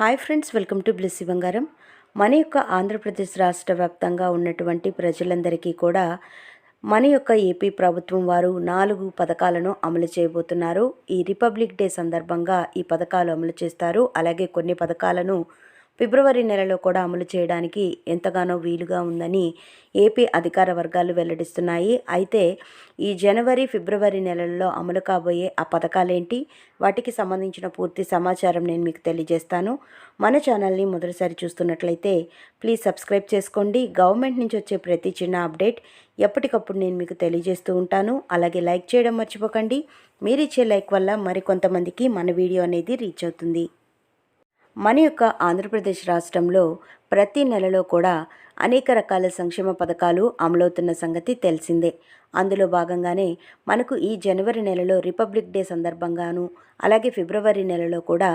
Hi friends, welcome to Blessy బంగారం. మన యొక్క ఆంధ్రప్రదేశ్ రాష్ట్ర వ్యాప్తంగా ఉన్నటువంటి ప్రజలందరికీ కూడా మన యొక్క ఏపీ ప్రభుత్వం వారు 4 పథకాలను అమలు చేయబోతున్నారు. ఈ రిపబ్లిక్ డే సందర్భంగా ఈ పథకాలు అమలు చేస్తారు. అలాగే కొన్ని పథకాలను ఫిబ్రవరి నెలలో కూడా అమలు చేయడానికి ఎంతగానో వీలుగా ఉందని ఏపీ అధికార వర్గాలు వెల్లడిస్తున్నాయి. అయితే ఈ జనవరి, ఫిబ్రవరి నెలల్లో అమలు కాబోయే ఆ పథకాలేంటి, వాటికి సంబంధించిన పూర్తి సమాచారం నేను మీకు తెలియజేస్తాను. మన ఛానల్ని మొదటిసారి చూస్తున్నట్లయితే ప్లీజ్ సబ్స్క్రైబ్ చేసుకోండి. గవర్నమెంట్ నుంచి వచ్చే ప్రతి చిన్న అప్డేట్ ఎప్పటికప్పుడు నేను మీకు తెలియజేస్తూ ఉంటాను. అలాగే లైక్ చేయడం మర్చిపోకండి. మీరు ఇచ్చే లైక్ వల్ల మరికొంతమందికి మన వీడియో అనేది రీచ్ అవుతుంది. మన యొక్క ఆంధ్రప్రదేశ్ రాష్ట్రంలో ప్రతి నెలలో కూడా అనేక రకాల సంక్షేమ పథకాలు అమలవుతున్న సంగతి తెలిసిందే. అందులో భాగంగానే మనకు ఈ జనవరి నెలలో రిపబ్లిక్ డే సందర్భంగాను, అలాగే ఫిబ్రవరి నెలలో కూడా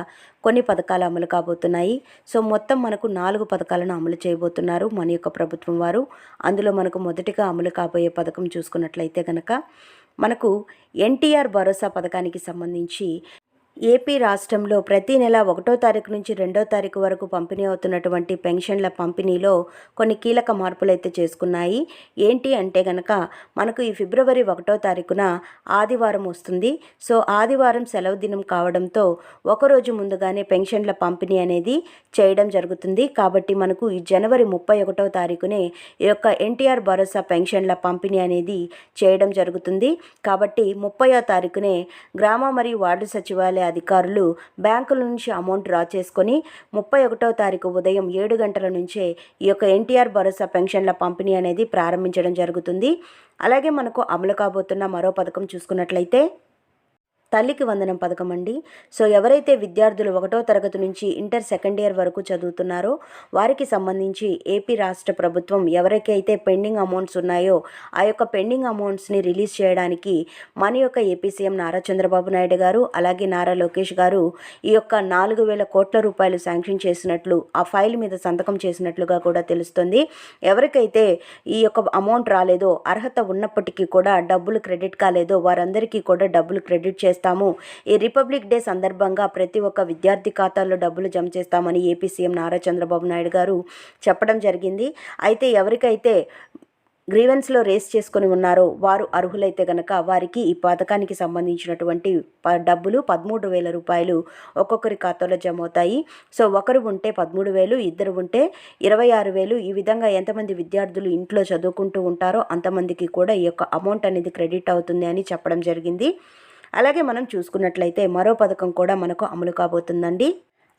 కొన్ని పథకాలు అమలు కాబోతున్నాయి. సో మొత్తం మనకు 4 పథకాలను అమలు చేయబోతున్నారు మన యొక్క ప్రభుత్వం వారు. అందులో మనకు మొదటిగా అమలు కాబోయే పథకం చూసుకున్నట్లయితే కనుక మనకు ఎన్టీఆర్ భరోసా పథకానికి సంబంధించి ఏపీ రాష్ట్రంలో ప్రతి నెల 1వ తారీఖు నుంచి 2వ తారీఖు వరకు పంపిణీ అవుతున్నటువంటి పెన్షన్ల పంపిణీలో కొన్ని కీలక మార్పులు అయితే చేసుకున్నాయి. ఏంటి అంటే గనక మనకు ఈ ఫిబ్రవరి 1వ తారీఖున ఆదివారం వస్తుంది. సో ఆదివారం సెలవు దినం కావడంతో ఒకరోజు ముందుగానే పెన్షన్ల పంపిణీ అనేది చేయడం జరుగుతుంది. కాబట్టి మనకు ఈ జనవరి 31వ తారీఖునే ఈ యొక్క ఎన్టీఆర్ భరోసా పెన్షన్ల పంపిణీ అనేది చేయడం జరుగుతుంది. కాబట్టి 30వ తారీఖునే గ్రామ మరియు వార్డు సచివాలయ అధికారులు బ్యాంకుల నుంచి అమౌంట్ డ్రా చేసుకొని 31వ తారీఖు ఉదయం 7 గంటల నుంచే ఈ యొక్క ఎన్టీఆర్ భరోసా పెన్షన్ల పంపిణీ అనేది ప్రారంభించడం జరుగుతుంది. అలాగే మనకు అమలు కాబోతున్న మరో పథకం చూసుకున్నట్లయితే తల్లికి వందనం పథకం అండి. సో ఎవరైతే విద్యార్థులు 1వ తరగతి నుంచి ఇంటర్ సెకండ్ ఇయర్ వరకు చదువుతున్నారో వారికి సంబంధించి ఏపీ రాష్ట్ర ప్రభుత్వం ఎవరికైతే పెండింగ్ అమౌంట్స్ ఉన్నాయో ఆ యొక్క పెండింగ్ అమౌంట్స్ని రిలీజ్ చేయడానికి మన యొక్క ఏపీ సీఎం నారా చంద్రబాబు నాయుడు గారు, అలాగే నారా లోకేష్ గారు ఈ యొక్క 4,000 కోట్ల రూపాయలు శాంక్షన్ చేసినట్లు ఆ ఫైల్ మీద సంతకం చేసినట్లుగా కూడా తెలుస్తుంది. ఎవరికైతే ఈ యొక్క అమౌంట్ రాలేదో, అర్హత ఉన్నప్పటికీ కూడా డబ్బులు క్రెడిట్ కాలేదో వారందరికీ కూడా డబ్బులు క్రెడిట్ చేస్తాము. ఈ రిపబ్లిక్ డే సందర్భంగా ప్రతి ఒక్క విద్యార్థి ఖాతాల్లో డబ్బులు జమ చేస్తామని ఏపీ సీఎం నారా చంద్రబాబు నాయుడు గారు చెప్పడం జరిగింది. అయితే ఎవరికైతే గ్రీవెన్స్లో రేస్ చేసుకొని ఉన్నారో వారు అర్హులైతే గనక వారికి ఈ పథకానికి సంబంధించినటువంటి డబ్బులు 13,000 రూపాయలు ఒక్కొక్కరి ఖాతాలో జమ అవుతాయి. సో ఒకరు ఉంటే 13,000, ఇద్దరు ఉంటే 26,000. ఈ విధంగా ఎంతమంది విద్యార్థులు ఇంట్లో చదువుకుంటూ ఉంటారో అంతమందికి కూడా ఈ యొక్క అమౌంట్ అనేది క్రెడిట్ అవుతుంది అని చెప్పడం జరిగింది. అలాగే మనం చూసుకున్నట్లయితే మరో పథకం కూడా మనకు అమలు కాబోతుందండి.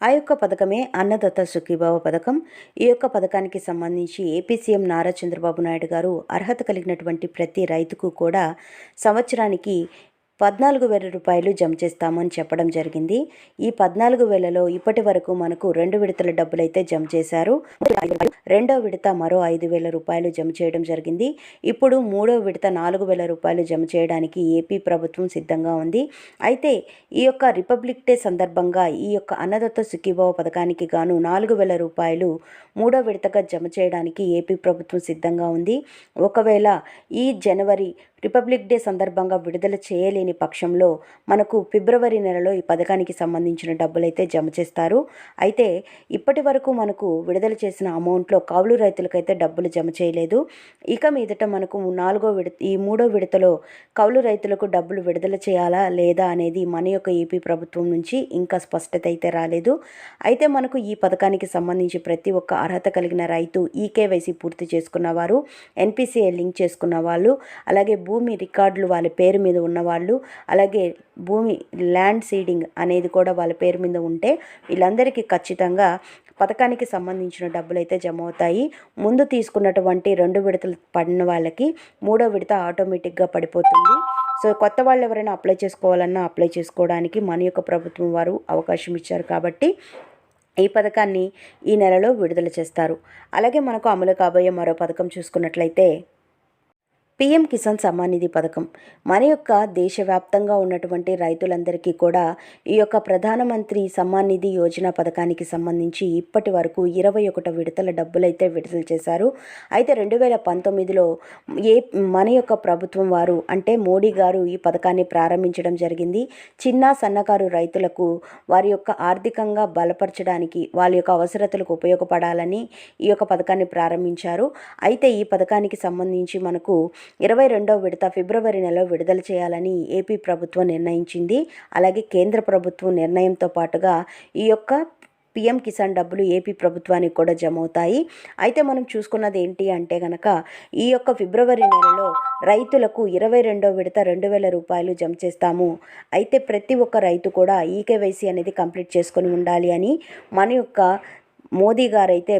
ఆ యొక్క పథకమే అన్నదాత సుఖీభావ పథకం. ఈ యొక్క పథకానికి సంబంధించి ఏపీ సీఎం నారా చంద్రబాబు నాయుడు గారు అర్హత కలిగినటువంటి ప్రతి రైతుకు కూడా సంవత్సరానికి 14,000 రూపాయలు జమ చేస్తామని చెప్పడం జరిగింది. ఈ 14,000లో ఇప్పటి వరకు మనకు 2 విడతల డబ్బులైతే జమ చేశారు. రెండో విడత మరో 5,000 రూపాయలు జమ చేయడం జరిగింది. ఇప్పుడు 3వ విడత 4,000 రూపాయలు జమ చేయడానికి ఏపీ ప్రభుత్వం సిద్ధంగా ఉంది. అయితే ఈ యొక్క రిపబ్లిక్ డే సందర్భంగా ఈ యొక్క అన్నదాత సుఖీభావ పథకానికి గాను 4,000 రూపాయలు 3వ విడతగా జమ చేయడానికి ఏపీ ప్రభుత్వం సిద్ధంగా ఉంది. ఒకవేళ ఈ జనవరి రిపబ్లిక్ డే సందర్భంగా విడుదల చేయలేని పక్షంలో మనకు ఫిబ్రవరి నెలలో ఈ పథకానికి సంబంధించిన డబ్బులైతే జమ చేస్తారు. అయితే ఇప్పటి వరకు మనకు విడుదల చేసిన అమౌంట్లో కౌలు రైతులకైతే డబ్బులు జమ చేయలేదు. ఇక మీదట మనకు ఈ 3వ విడతలో కౌలు రైతులకు డబ్బులు విడుదల చేయాలా లేదా అనేది మన యొక్క ఏపీ ప్రభుత్వం నుంచి ఇంకా స్పష్టత అయితే రాలేదు. అయితే మనకు ఈ పథకానికి సంబంధించి ప్రతి ఒక్క అర్హత కలిగిన రైతు ఈకేవైసీ పూర్తి చేసుకున్న వారు, ఎన్పిసిఐ లింక్ చేసుకున్న వాళ్ళు, అలాగే భూమి రికార్డులు వాళ్ళ పేరు మీద ఉన్నవాళ్ళు, అలాగే భూమి ల్యాండ్ సీడింగ్ అనేది కూడా వాళ్ళ పేరు మీద ఉంటే వీళ్ళందరికీ ఖచ్చితంగా పథకానికి సంబంధించిన డబ్బులు అయితే జమ అవుతాయి. ముందు తీసుకున్నటువంటి 2 విడతలు పడిన వాళ్ళకి 3వ విడత ఆటోమేటిక్గా పడిపోతుంది. సో కొత్త వాళ్ళు ఎవరైనా అప్లై చేసుకోవాలన్నా అప్లై చేసుకోవడానికి మన యొక్క ప్రభుత్వం వారు అవకాశం ఇచ్చారు. కాబట్టి ఈ పథకాన్ని ఈ నెలలో విడుదల చేస్తారు. అలాగే మనకు అమలు కాబోయే మరో పథకం చూసుకున్నట్లయితే పీఎం కిసాన్ సమ్మాన్ నిధి పథకం మన యొక్క దేశవ్యాప్తంగా ఉన్నటువంటి రైతులందరికీ కూడా ఈ యొక్క ప్రధానమంత్రి సమ్మాన్ నిధి యోజన పథకానికి సంబంధించి ఇప్పటి వరకు 21 విడతల డబ్బులైతే విడుదల చేశారు. అయితే 2019లో మన యొక్క ప్రభుత్వం వారు అంటే మోడీ గారు ఈ పథకాన్ని ప్రారంభించడం జరిగింది. చిన్న సన్నకారు రైతులకు వారి యొక్క ఆర్థికంగా బలపరచడానికి వాళ్ళ యొక్క అవసరతలకు ఉపయోగపడాలని ఈ యొక్క పథకాన్ని ప్రారంభించారు. అయితే ఈ పథకానికి సంబంధించి మనకు 22వ విడత ఫిబ్రవరి నెలలో విడుదల చేయాలని ఏపీ ప్రభుత్వం నిర్ణయించింది. అలాగే కేంద్ర ప్రభుత్వం నిర్ణయంతో పాటుగా ఈ యొక్క పీఎం కిసాన్ డబ్బులు ఏపీ ప్రభుత్వానికి కూడా జమ అవుతాయి. అయితే మనం చూసుకున్నది ఏంటి అంటే కనుక ఈ యొక్క ఫిబ్రవరి నెలలో రైతులకు 22వ విడత 2,000 రూపాయలు జమ చేస్తాము. అయితే ప్రతి ఒక్క రైతు కూడా ఈకేవైసీ అనేది కంప్లీట్ చేసుకొని ఉండాలి అని మన యొక్క మోదీ గారు అయితే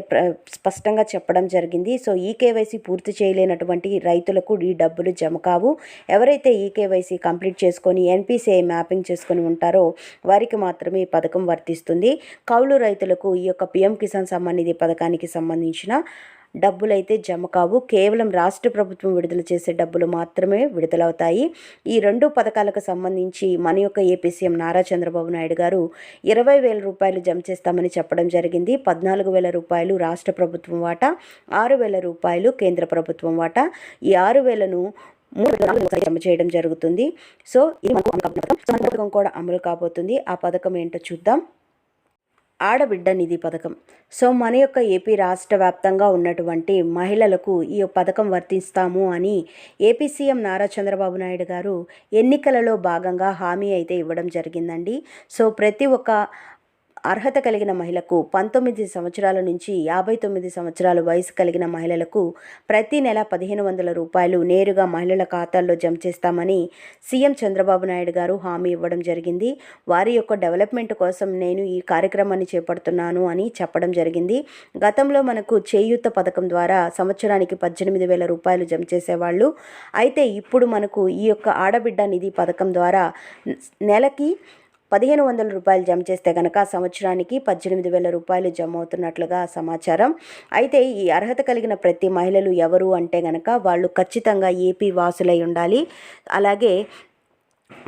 స్పష్టంగా చెప్పడం జరిగింది. సో ఈకేవైసీ పూర్తి చేయలేనటువంటి రైతులకు ఈ డబ్బులు జమ కావు. ఎవరైతే ఈకేవైసీ కంప్లీట్ చేసుకొని ఎన్పిసిఐ మ్యాపింగ్ చేసుకొని ఉంటారో వారికి మాత్రమే ఈ పథకం వర్తిస్తుంది. కౌలు రైతులకు ఈ యొక్క పీఎం కిసాన్ సమ్మాన్ నిధి పథకానికి సంబంధించిన డబ్బులైతే జమ కావు. కేవలం రాష్ట్ర ప్రభుత్వం విడుదల చేసే డబ్బులు మాత్రమే విడుదలవుతాయి. ఈ 2 పథకాలకు సంబంధించి మన యొక్క ఏపీ సీఎం నారా చంద్రబాబు నాయుడు గారు 20,000 రూపాయలు జమ చేస్తామని చెప్పడం జరిగింది. 14,000 రూపాయలు రాష్ట్ర ప్రభుత్వం వాటా, 6,000 రూపాయలు కేంద్ర ప్రభుత్వం వాటా. ఈ 6,000ను 3 జమ చేయడం జరుగుతుంది. సో ఇది మనకు పథకం కూడా అమలు కాబోతుంది. ఆ పథకం ఏంటో చూద్దాం. ఆడబిడ్డ నిధి పథకం. సో మన యొక్క ఏపీ రాష్ట్ర వ్యాప్తంగా ఉన్నటువంటి మహిళలకు ఈ పథకం వర్తిస్తాము అని ఏపీ సీఎం నారా చంద్రబాబు నాయుడు గారు ఎన్నికలలో భాగంగా హామీ అయితే ఇవ్వడం జరిగిందండి. సో ప్రతి ఒక్క అర్హత కలిగిన మహిళకు 19 సంవత్సరాల నుంచి 59 సంవత్సరాల వయసు కలిగిన మహిళలకు ప్రతి నెల 1,500 రూపాయలు నేరుగా మహిళల ఖాతాల్లో జమ చేస్తామని సీఎం చంద్రబాబు నాయుడు గారు హామీ ఇవ్వడం జరిగింది. వారి యొక్క డెవలప్మెంట్ కోసం నేను ఈ కార్యక్రమాన్ని చేపడుతున్నాను అని చెప్పడం జరిగింది. గతంలో మనకు చేయూత పథకం ద్వారా సంవత్సరానికి 18,000 రూపాయలు జమ చేసేవాళ్ళు. అయితే ఇప్పుడు మనకు ఈ యొక్క ఆడబిడ్డ నిధి పథకం ద్వారా నెలకి 1,500 రూపాయలు జమ చేస్తే కనుక సంవత్సరానికి 18,000 రూపాయలు జమ అవుతున్నట్లుగా సమాచారం. అయితే ఈ అర్హత కలిగిన ప్రతి మహిళలు ఎవరు అంటే కనుక వాళ్ళు ఖచ్చితంగా ఏపీ వాసులై ఉండాలి. అలాగే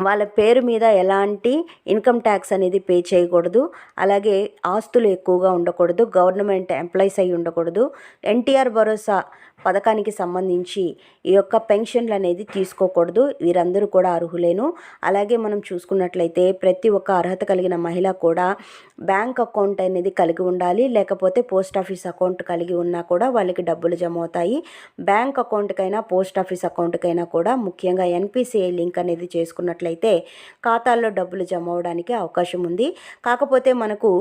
వాళ్ళ పేరు మీద ఎలాంటి ఇన్కమ్ ట్యాక్స్ అనేది పే చేయకూడదు. అలాగే ఆస్తులు ఎక్కువగా ఉండకూడదు. గవర్నమెంట్ ఎంప్లాయీస్ అయి ఉండకూడదు. ఎన్టీఆర్ భరోసా పథకానికి సంబంధించి ఈ యొక్క పెన్షన్లు అనేది తీసుకోకూడదు. వీరందరూ కూడా అర్హులేను. అలాగే మనం చూసుకున్నట్లయితే ప్రతి ఒక్క అర్హత కలిగిన మహిళ కూడా బ్యాంక్ అకౌంట్ అనేది కలిగి ఉండాలి. లేకపోతే పోస్ట్ ఆఫీస్ అకౌంట్ కలిగి ఉన్నా కూడా వాళ్ళకి డబ్బులు జమ అవుతాయి. బ్యాంక్ అకౌంట్కైనా పోస్ట్ ఆఫీస్ అకౌంట్కైనా కూడా ముఖ్యంగా ఎన్పిసిఐ లింక్ అనేది చేసుకున్నట్లయితే ఖాతాల్లో డబ్బులు జమ అవడానికి అవకాశం ఉంది. కాకపోతే మనకు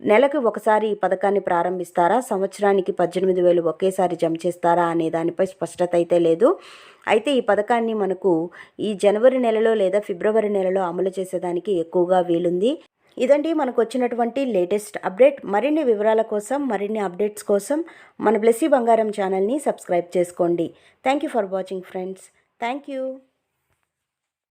నెలకు ఒకసారి ఈ పథకాన్ని ప్రారంభిస్తారా, సంవత్సరానికి 18,000 ఒకేసారి జమ చేస్తారా అనే దానిపై స్పష్టత అయితే లేదు. అయితే ఈ పథకాన్ని మనకు ఈ జనవరి నెలలో లేదా ఫిబ్రవరి నెలలో అమలు చేసేదానికి ఎక్కువగా వీలుంది. ఇదండి మనకు వచ్చినటువంటి లేటెస్ట్ అప్డేట్. మరిన్ని వివరాల కోసం, మరిన్ని అప్డేట్స్ కోసం మన బ్లెస్సీ బంగారం ఛానల్ని సబ్స్క్రైబ్ చేసుకోండి. Thank you for watching friends. Thank you.